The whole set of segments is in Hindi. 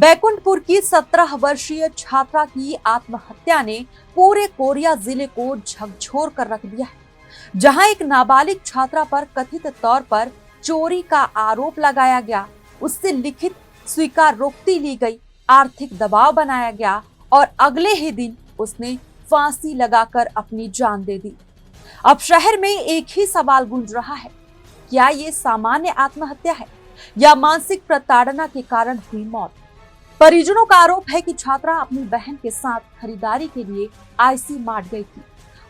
बैकुंठपुर की 17 वर्षीय छात्रा की आत्महत्या ने पूरे कोरिया जिले को झकझोर कर रख दिया है। जहां एक नाबालिग छात्रा पर कथित तौर पर चोरी का आरोप लगाया गया, उससे लिखित स्वीकारोक्ति ली गई, आर्थिक दबाव बनाया गया और अगले ही दिन उसने फांसी लगाकर अपनी जान दे दी। अब शहर में एक ही सवाल गूंज रहा है, क्या ये सामान्य आत्महत्या है या मानसिक प्रताड़ना के कारण हुई मौत? परिजनों का आरोप है कि छात्रा अपनी बहन के साथ खरीदारी के लिए आईसी मार्ट गई थी।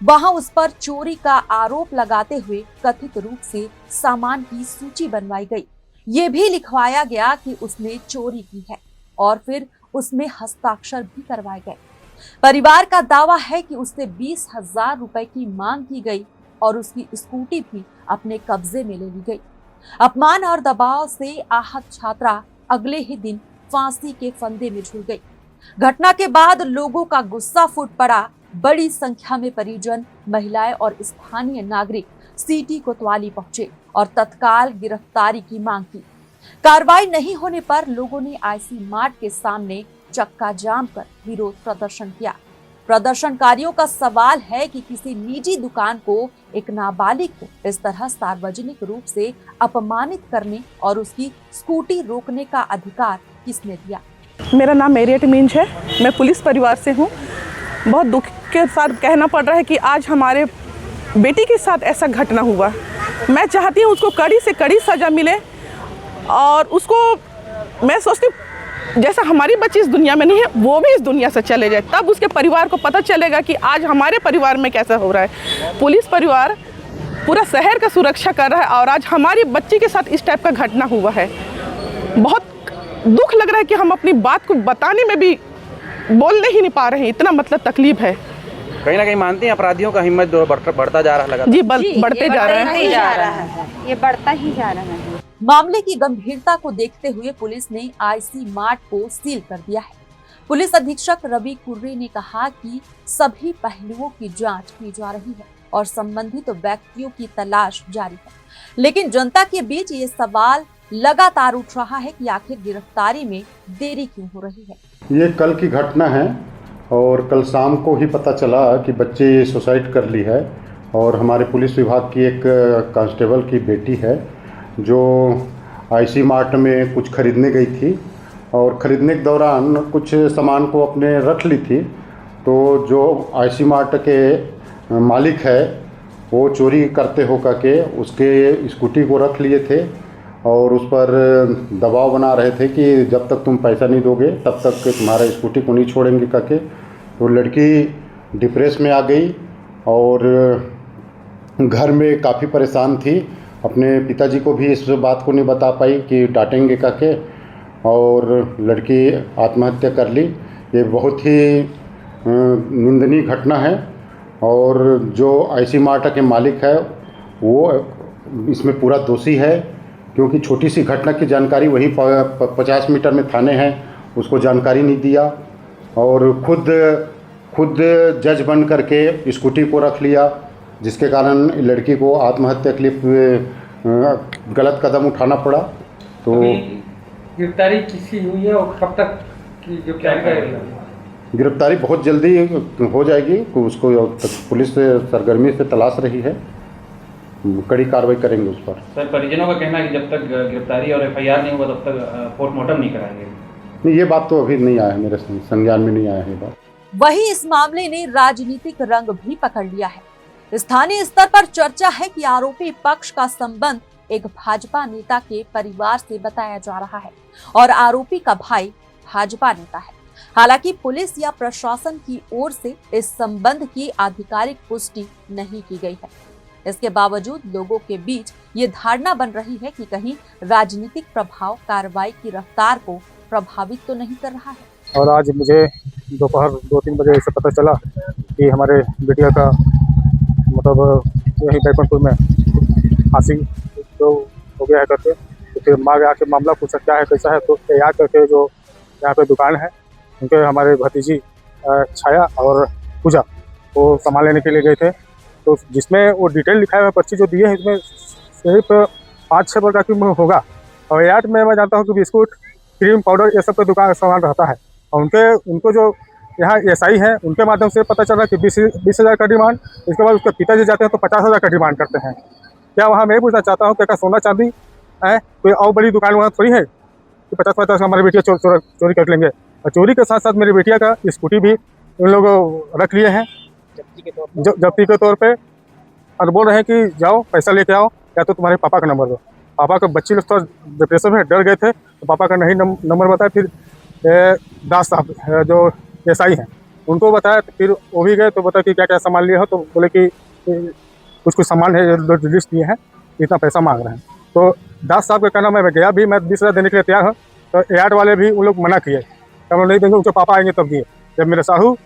वहां उस पर चोरी का आरोप लगाते हुए कथित रूप से सामान की सूची बनवाई गई। ये भी लिखवाया गया कि उसने चोरी की है और फिर उसमें हस्ताक्षर भी करवाए गए। परिवार का दावा है कि उससे 20,000 रुपए की मांग की गई और उसकी स्कूटी भी अपने कब्जे में ले ली गई। अपमान और दबाव से आहत छात्रा अगले ही दिन फांसी के फंदे में झूल गई। घटना के बाद लोगों का गुस्सा फूट पड़ा। बड़ी संख्या में परिजन, महिलाएं और स्थानीय नागरिक सिटी कोतवाली पहुंचे और तत्काल गिरफ्तारी की मांग की। कार्रवाई नहीं होने पर लोगों ने आईसी मार्ट के सामने चक्का जाम कर विरोध प्रदर्शन किया। प्रदर्शनकारियों का सवाल है कि किसी निजी दुकान को एक नाबालिग को इस तरह सार्वजनिक रूप से अपमानित करने और उसकी स्कूटी रोकने का अधिकार किसने दिया? मेरा नाम मेरियट मींज है। मैं पुलिस परिवार से हूँ। बहुत दुख के साथ कहना पड़ रहा है कि आज हमारे बेटी के साथ ऐसा घटना हुआ। मैं चाहती हूँ उसको कड़ी से कड़ी सज़ा मिले और उसको, मैं सोचती हूँ जैसा हमारी बच्ची इस दुनिया में नहीं है वो भी इस दुनिया से चले जाए, तब उसके परिवार को पता चलेगा कि आज हमारे परिवार में कैसा हो रहा है। पुलिस परिवार पूरा शहर का सुरक्षा कर रहा है और आज हमारी बच्ची के साथ इस टाइप का घटना हुआ है। बहुत दुख लग रहा है कि हम अपनी बात को बताने में भी बोलने ही नहीं पा रहे हैं, इतना मतलब तकलीफ है। कहीं ना कहीं मानते हैं अपराधियों का हिम्मत बढ़ता जा रहा है लगातार। जी बढ़ते जा रहा है। ये बढ़ता ही जा रहा है। मामले की गंभीरता को देखते हुए पुलिस ने आईसी मार्ट को सील कर दिया है। पुलिस अधीक्षक रवि कुर्रे ने कहा कि सभी पहलुओं की जांच की जा रही है और संबंधित व्यक्तियों की तलाश जारी है। लेकिन जनता के बीच ये सवाल लगातार उठ रहा है कि आखिर गिरफ्तारी में देरी क्यों हो रही है। ये कल की घटना है और कल शाम को ही पता चला कि बच्चे सुसाइड कर ली है और हमारे पुलिस विभाग की एक कांस्टेबल की बेटी है जो आईसी मार्ट में कुछ खरीदने गई थी और ख़रीदने के दौरान कुछ सामान को अपने रख ली थी। तो जो आईसी मार्ट के मालिक है वो चोरी करते हो करके उसके स्कूटी को रख लिए थे और उस पर दबाव बना रहे थे कि जब तक तुम पैसा नहीं दोगे तब तक तुम्हारा स्कूटी को नहीं छोड़ेंगे करके। तो लड़की डिप्रेस में आ गई और घर में काफ़ी परेशान थी। अपने पिताजी को भी इस बात को नहीं बता पाई कि डांटेंगे करके और लड़की आत्महत्या कर ली। ये बहुत ही निंदनीय घटना है और जो आईसी मार्ट के मालिक है वो इसमें पूरा दोषी है, क्योंकि छोटी सी घटना की जानकारी वहीं 50 मीटर में थाने हैं, उसको जानकारी नहीं दिया और खुद जज बन करके स्कूटी को रख लिया, जिसके कारण लड़की को आत्महत्या के लिए गलत कदम उठाना पड़ा। तो गिरफ्तारी किसी हुई है और कब तक की गिरफ्तारी करेगी? गिरफ्तारी बहुत जल्दी हो जाएगी। उसको पुलिस सरगर्मी से तलाश रही है, कड़ी कार्रवाई करेंगे उस पर। सर, परिजनों का कहना है कि जब तक गिरफ्तारी और एफआईआर नहीं होगा तब तक पोस्टमार्टम नहीं कराएंगे। नहीं, ये बात तो अभी नहीं आया है, मेरे संज्ञान में नहीं आया है बात। वहीं इस मामले ने राजनीतिक रंग भी पकड़ लिया है। स्थानीय स्तर पर चर्चा है कि आरोपी पक्ष का संबंध एक भाजपा नेता के परिवार से बताया जा रहा है और आरोपी का भाई भाजपा नेता है। हालांकि पुलिस या प्रशासन की ओर से इस संबंध की आधिकारिक पुष्टि नहीं की गई है। इसके बावजूद लोगों के बीच ये धारणा बन रही है कि कहीं राजनीतिक प्रभाव कार्रवाई की रफ्तार को प्रभावित तो नहीं कर रहा है। और आज मुझे दोपहर 2-3 बजे ऐसे पता चला कि हमारे बेटिया का मतलब यही बैकुंठपुर में फांसी तो हो गया है करके। तो फिर माँ आके मामला पूछा क्या है कैसा है, तो याद करके जो यहाँ पे दुकान है उनके हमारे भतीजी छाया और पूजा वो सामान लेने के लिए गए थे। तो जिसमें वो डिटेल लिखा हुआ पर्ची जो दिए है इसमें सिर्फ 5-6 प्रकार की होगा और याद में मैं जानता हूँ कि बिस्कुट क्रीम पाउडर ये सब का दुकान सामान रहता है। और उनको जो यहाँ एसआई है उनके माध्यम से पता चला कि 20,000 का डिमांड, इसके बाद उसके पिताजी जाते हैं तो 50,000 का डिमांड करते हैं। क्या वहाँ मैं पूछना चाहता हूँ क्या सोना चांदी है कोई और बड़ी दुकान वहाँ थोड़ी है कि 50-50 का हमारी बेटियाँ चोरी कर लेंगे। और चोरी के साथ साथ मेरी बेटिया का स्कूटी भी उन लोग रख लिए हैं जब्ती के तौर पे, और बोल रहे हैं कि जाओ पैसा लेके आओ या तो तुम्हारे पापा का नंबर दो। पापा का बच्चे लोग थोड़ा डिप्रेशन में डर गए थे तो पापा का नहीं नंबर बताया। फिर दास साहब जो एसआई हैं उनको बताया तो फिर वो भी गए तो बताया कि क्या क्या सामान लिए हो, तो बोले कि कुछ सामान है लिस्ट दिए हैं, इतना पैसा मांग रहे हैं। तो दास साहब का कहना मैं गया भी, मैं 20,000 देने के लिए तैयार हूँ, तो यार्ड वाले भी उन लोग मना किए, हम नहीं देंगे, उनके पापा आएंगे तब दिए। जब मेरे साहू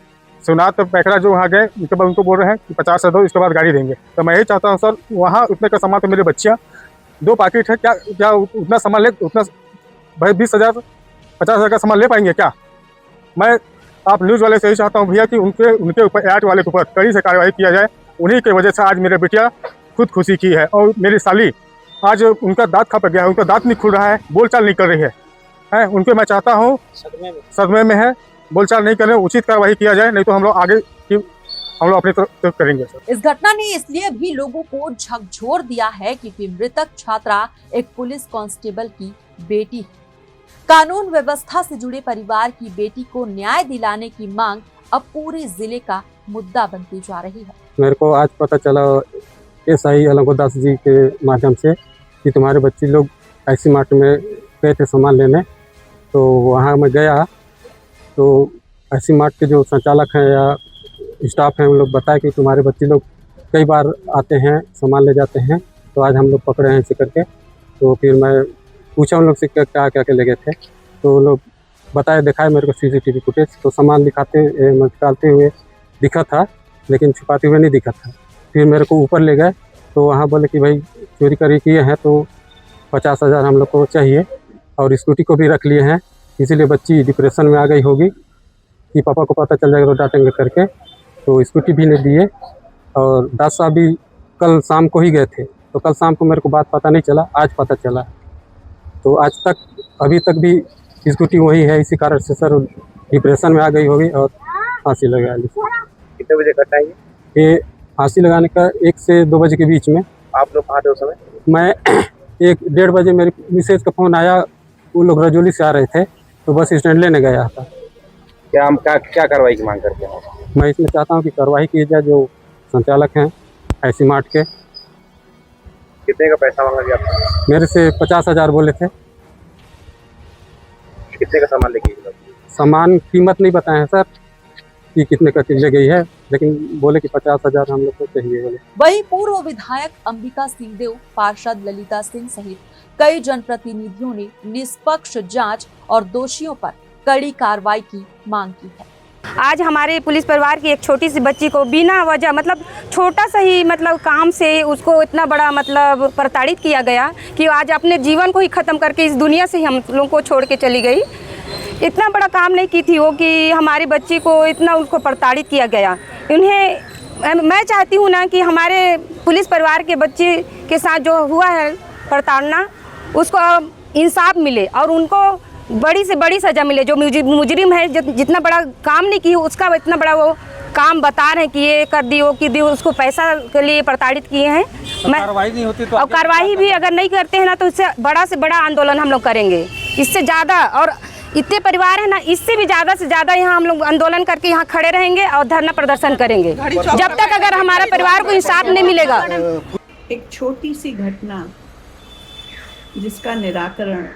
शिवनाथ पैकरा जो वहाँ गए उनके बाद उनको बोल रहे हैं कि 50,000 दो, इसके बाद गाड़ी देंगे। तो मैं यही चाहता हूँ सर, वहाँ उतने का सामान तो मेरी बच्चियाँ 2 पैकेट है, क्या उतना सामान ले, उतना भाई 20,000 50,000 का सामान ले पाएंगे क्या? मैं आप न्यूज़ वाले से यही चाहता हूँ भैया कि उनके ऊपर यार्ड वाले के ऊपर कड़ी से कार्रवाई किया जाए। उन्हीं की वजह से आज मेरे बेटिया खुदकुशी की है और मेरी साली आज उनका दांत खप गया है, उनका दांत नहीं खुल रहा है, बोलचाल नहीं कर रही है। उनके मैं चाहता हूँ सदमे में है, बोलचाल नहीं करें, उचित कार्रवाई किया जाए, नहीं तो हम लोग आगे की हम लोग अपनी तरफ करेंगे। इस घटना ने इसलिए भी लोगों को झकझोर दिया है क्योंकि मृतक छात्रा एक पुलिस कांस्टेबल की बेटी है। कानून व्यवस्था से जुड़े परिवार की बेटी को न्याय दिलाने की मांग अब पूरे जिले का मुद्दा बनती जा रही है। मेरे को आज पता चला एसआई अलंगोदास जी के माध्यम से कि तुम्हारे बच्चे लोग ऐसी मार्ट में गए थे सामान लेने, तो वहाँ मैं गया तो ऐसी मार्ट के जो संचालक हैं या स्टाफ हैं उन लोग बताए कि तुम्हारे बच्चे लोग कई बार आते हैं सामान ले जाते हैं, तो आज हम लोग पकड़े हैं इसे करके। तो फिर मैं पूछा उन लोग से क्या क्या ले गए थे, तो लोग बताए दिखाए मेरे को सीसीटीवी फुटेज, तो सामान निकालते हुए दिखा था लेकिन छुपाते हुए नहीं दिखा था। फिर मेरे को ऊपर ले गए तो वहाँ बोले कि भाई चोरी करी किए हैं तो 50,000 हम लोग को चाहिए, और स्कूटी को भी रख लिए हैं, इसीलिए बच्ची डिप्रेशन में आ गई होगी कि पापा को पता चल जाएगा तो डांटेंगे करके, तो स्कूटी भी नहीं दिए। और दास साहब भी कल शाम को ही गए थे, तो कल शाम को मेरे को बात पता नहीं चला, आज पता चला। तो आज तक अभी तक भी स्कूटी वही है, इसी कारण से सर डिप्रेशन में आ गई होगी और फांसी लगा ली। कितने बजे घटना है ये? फांसी लगाने का 1 से 2 बजे के बीच में। आप लोग कहाँ थे उस समय? मैं 1-1:30 बजे मेरी मिसेज का फ़ोन आया, वो लोग रजौली से आ रहे थे तो बस स्टैंड लेने गया था। क्या कार्रवाई की मांग करते हैं? मैं इसमें चाहता हूँ कि कार्रवाई की जाए, जो संचालक हैं ऐसी मार्ट के। कितने का पैसा मांगा गया आपको? मेरे से 50,000 बोले थे। कितने का सामान लेके गए? सामान कीमत नहीं बताए हैं सर कि कितने का ले गई है, लेकिन बोले कि 50,000 हम लोग को चाहिए बोले। वहीं पूर्व विधायक अंबिका सिंहदेव, पार्षद ललिता सिंह सहित कई जनप्रतिनिधियों ने निष्पक्ष जांच और दोषियों पर कड़ी कार्रवाई की मांग की है। आज हमारे पुलिस परिवार की एक छोटी सी बच्ची को बिना वजह मतलब छोटा सा ही मतलब काम से उसको इतना बड़ा मतलब प्रताड़ित किया गया कि आज अपने जीवन को ही ख़त्म करके इस दुनिया से हम लोगों को छोड़ के चली गई। इतना बड़ा काम नहीं की थी वो कि हमारी बच्ची को इतना उसको प्रताड़ित किया गया। मैं चाहती हूँ ना कि हमारे पुलिस परिवार के बच्चे के साथ जो हुआ है प्रताड़ना, उसको इंसाफ मिले और उनको बड़ी से बड़ी सज़ा मिले। जो मुजरिम है जितना बड़ा काम नहीं की उसका इतना बड़ा वो काम बता रहे हैं कि ये कर दी वो की दी, उसको पैसा के लिए प्रताड़ित किए हैं। कार्रवाई नहीं होती तो और कार्रवाई भी अगर नहीं करते हैं ना तो इससे बड़ा से बड़ा आंदोलन हम लोग करेंगे, इससे ज़्यादा। और इतने परिवार है ना, इससे भी ज़्यादा से ज़्यादा यहाँ हम लोग आंदोलन करके यहाँ खड़े रहेंगे और धरना प्रदर्शन करेंगे जब तक अगर हमारे परिवार को इंसाफ नहीं मिलेगा। एक छोटी सी घटना जिसका निराकरण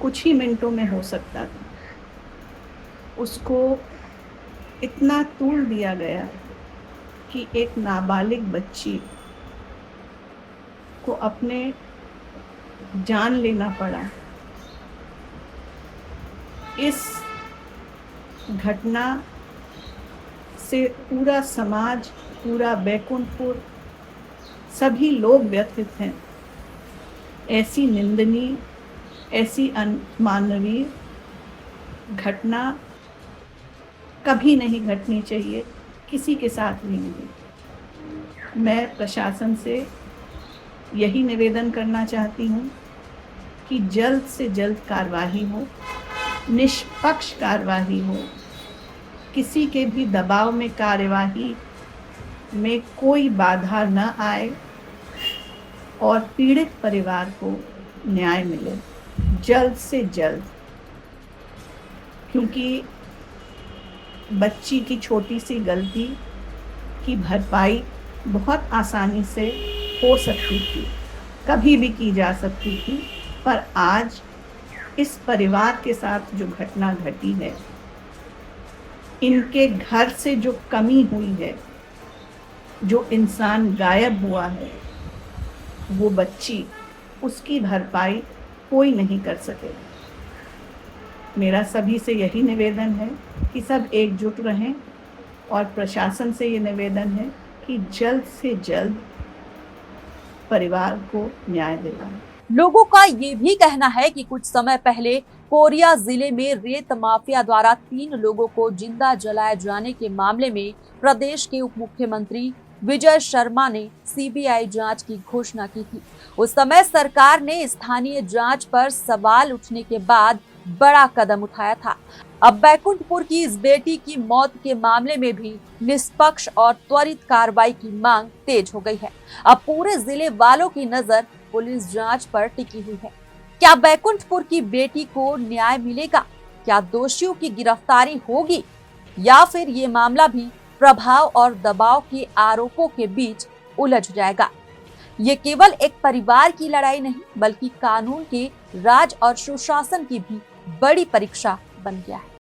कुछ ही मिनटों में हो सकता था, उसको इतना तूल दिया गया कि एक नाबालिग बच्ची को अपने जान लेना पड़ा। इस घटना से पूरा समाज, पूरा बैकुंठपुर, सभी लोग व्यथित हैं। ऐसी निंदनीय, ऐसी अमानवीय घटना कभी नहीं घटनी चाहिए, किसी के साथ भी नहीं। मैं प्रशासन से यही निवेदन करना चाहती हूँ कि जल्द से जल्द कार्रवाई हो, निष्पक्ष कार्रवाई हो, किसी के भी दबाव में कार्यवाही में कोई बाधा न आए और पीड़ित परिवार को न्याय मिले जल्द से जल्द, क्योंकि बच्ची की छोटी सी गलती की भरपाई बहुत आसानी से हो सकती थी, कभी भी की जा सकती थी, पर आज इस परिवार के साथ जो घटना घटी है, इनके घर से जो कमी हुई है, जो इंसान गायब हुआ है, वो बच्ची, उसकी भरपाई कोई नहीं कर सके। मेरा सभी से यही निवेदन है कि सब एकजुट रहें और प्रशासन से ये निवेदन है कि जल्द से जल्द परिवार को न्याय दिलाएं। लोगों का ये भी कहना है कि कुछ समय पहले कोरिया जिले में रेत माफिया द्वारा 3 लोगों को जिंदा जलाए जाने के मामले में प्रदेश के उप मुख्यमंत्री विजय शर्मा ने सीबीआई जांच की घोषणा की थी। उस समय सरकार ने स्थानीय जांच पर सवाल उठने के बाद बड़ा कदम उठाया था। अब बैकुंठपुर की इस बेटी की मौत के मामले में भी निष्पक्ष और त्वरित कार्रवाई की मांग तेज हो गई है। अब पूरे जिले वालों की नजर पुलिस जांच पर टिकी हुई है। क्या बैकुंठपुर की बेटी को न्याय मिलेगा? क्या दोषियों की गिरफ्तारी होगी, या फिर ये मामला भी प्रभाव और दबाव के आरोपों के बीच उलझ जाएगा? ये केवल एक परिवार की लड़ाई नहीं, बल्कि कानून के राज और सुशासन की भी बड़ी परीक्षा बन गया है।